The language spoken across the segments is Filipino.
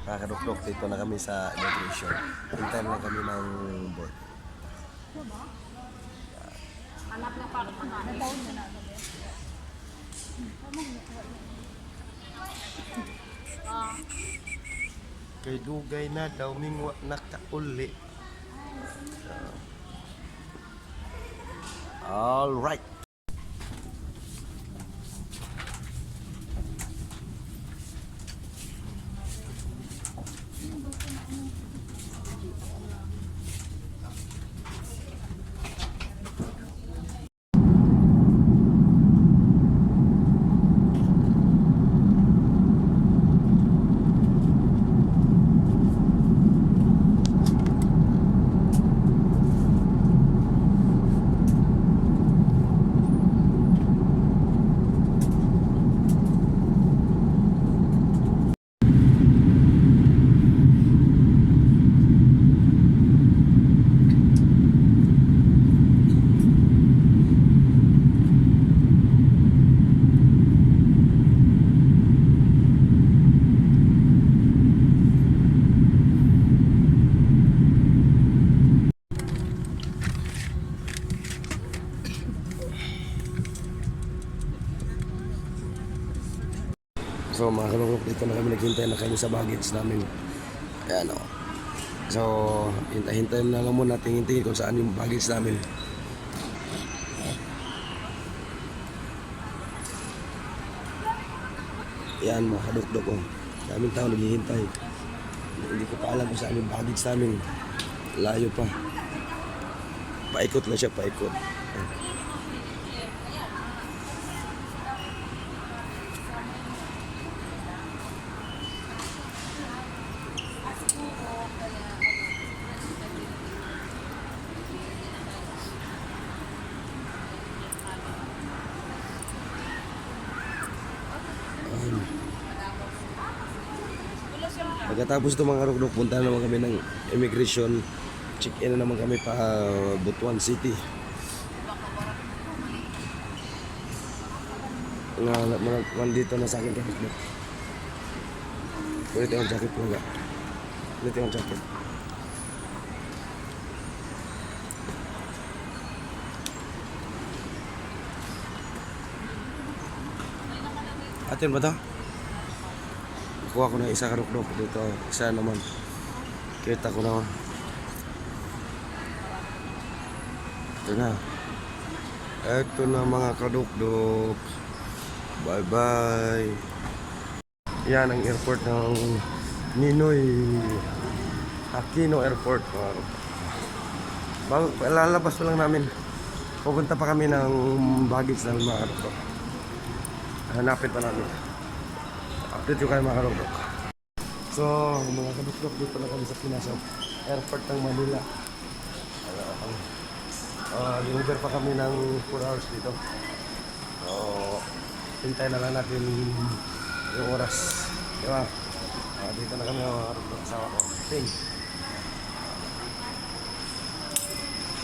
Mga kadukdok, dito na kami sa immigration. Hintay lang kami ng board. Anak na pa ako na. Kay dugay na daw mingwa nakauli. All right. So mga kalungkok, dito na kami naghintay na kami sa baggage namin. Ayan o. So hintay-hintay na lang muna, tingin-tingin kung saan yung baggage namin. Ayan mga kadukdok o. Daming tao naghihintay. Hindi ko pa alam kung saan yung baggage namin. Layo pa. Paikot lang siya, paikot. Pagkatapos ito mga kadukdok, punta na naman kami ng immigration. Check-in na naman kami pa Butuan City. Nandito na sa akin kadukdok. Kulit yung jacket ko nga. Kulit yung jacket. Atin ba ito? Kuha ko na isa kadukdok dito. Isa naman. Kita ko na. Ito na. Ito na mga kadukdok. Bye bye. Yan ang airport ng Ninoy Aquino Airport. Bago, lalabas pa lang namin. Pupunta pa kami ng baggage namin mga kadukdok. Hanapin pa namin. Update yung kayo mga kadukdok. So mga kadukdok, dito na kami sa Pinas Airport ng Manila. Linuber pa kami ng 4 hours dito. So hintay na lang natin yung oras. Diba? Dito na kami mga kadukdok. Asawa ko Ping.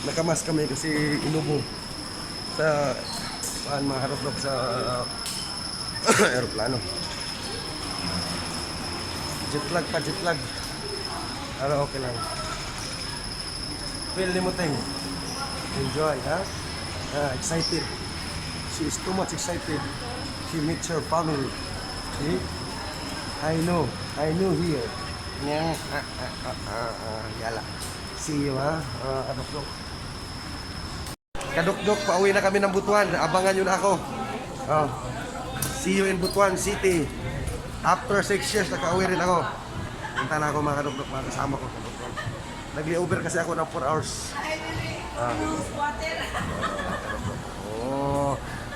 Nakamas kami kasi inubo sa mga kadukdok sa aeroplano. Jetlag pa, jetlag. Pero okay lang. Feel limuting. Enjoy, ha? Excited. She is too much excited. She meets her family. See? I know here. Yala. See you, ha? Kadukdok. Kadukdok, pauwi na kami ng Butuan. Abangan nyo na ako. See you in Butuan City. After 6 years, nakauwi rin ako. Punta na ako mga kadukdok, mga kasama ko. Nagli-over kasi ako ng 4 hours.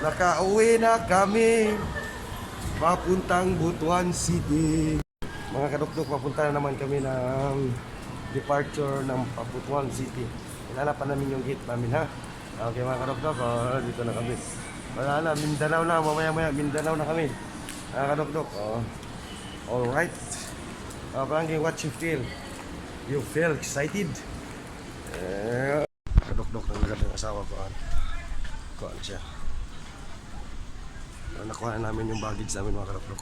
Nakauwi na kami. Papuntang Butuan City. Mga kadukdok, papunta na naman kami ng departure ng Butuan City. Ilalapan namin yung gate namin, ha? Okay mga kadukdok, dito na kami. Wala na, Mindanao na, mamaya-maya Mindanao na kami. Kadukdok, alright. Frankie, what you feel? You feel excited? Kadukdok ng magandang asawa ko. Kuhaan siya. Nakuha na namin yung baggage namin mga kadukdok.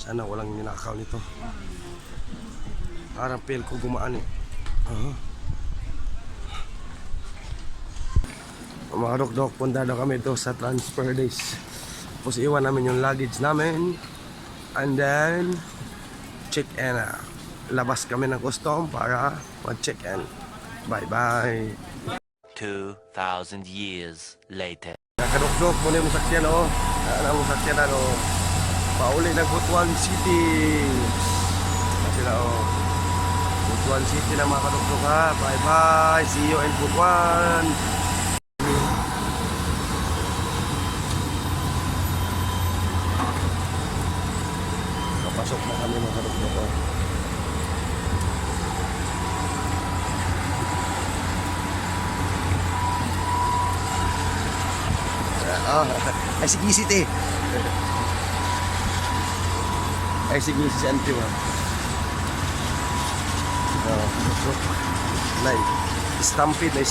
Sana walang ninakaw nito. Parang feel ko gumaan eh. Mga dok-dok, punta daw kami ito sa transfer days. Tapos iwan namin yung luggage namin. And then, check-in na. Labas kami ng custom para mag-check-in. Bye-bye. 2,000 years later. Nakadok-dok, muna yung sakyan o. Ano mo sakyan na o. Pauli ng Butuan City. Kasi na o. Butuan City na mga kadok-dok ha. Bye-bye. See you in Butuan. Pasok na kami mga kadok-dok o. Ay sige si te. Ay sige si Auntie mo. Stampede.